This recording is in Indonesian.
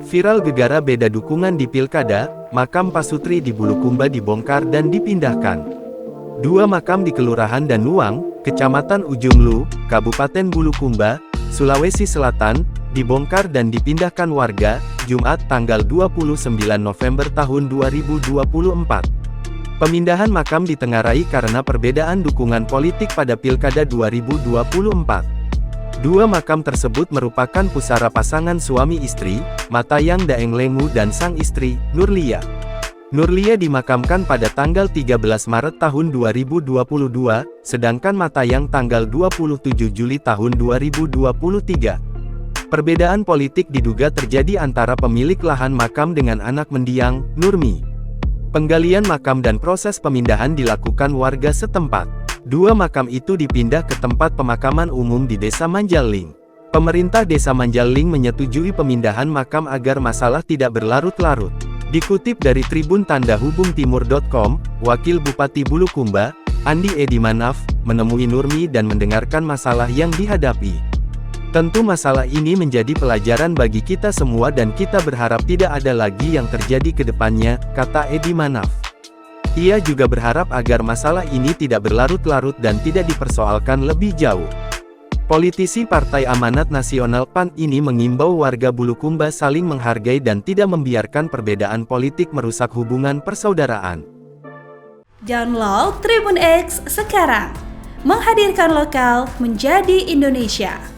Viral gegara beda dukungan di Pilkada, makam Pasutri di Bulukumba dibongkar dan dipindahkan. Dua makam di Kelurahan Danuang, Kecamatan Ujung Lu, Kabupaten Bulukumba, Sulawesi Selatan, dibongkar dan dipindahkan warga, Jumat tanggal 29 November tahun 2024. Pemindahan makam ditengarai karena perbedaan dukungan politik pada Pilkada 2024. Dua makam tersebut merupakan pusara pasangan suami istri, Matayang Daeng Lengu dan sang istri, Nurlia. Nurlia dimakamkan pada tanggal 13 Maret tahun 2022, sedangkan Matayang tanggal 27 Juli tahun 2023. Perbedaan politik diduga terjadi antara pemilik lahan makam dengan anak mendiang, Nurmi. Penggalian makam dan proses pemindahan dilakukan warga setempat. Dua makam itu dipindah ke tempat pemakaman umum di Desa Manjalling. Pemerintah Desa Manjalling menyetujui pemindahan makam agar masalah tidak berlarut-larut. Dikutip dari Tribun Tanda Hubung Timur.com, Wakil Bupati Bulukumba, Andi Edi Manaf, menemui Nurmi dan mendengarkan masalah yang dihadapi. Tentu masalah ini menjadi pelajaran bagi kita semua dan kita berharap tidak ada lagi yang terjadi ke depannya, kata Edi Manaf. Ia juga berharap agar masalah ini tidak berlarut-larut dan tidak dipersoalkan lebih jauh. Politisi Partai Amanat Nasional PAN ini mengimbau warga Bulukumba saling menghargai dan tidak membiarkan perbedaan politik merusak hubungan persaudaraan. Download Tribun X sekarang, menghadirkan lokal menjadi Indonesia.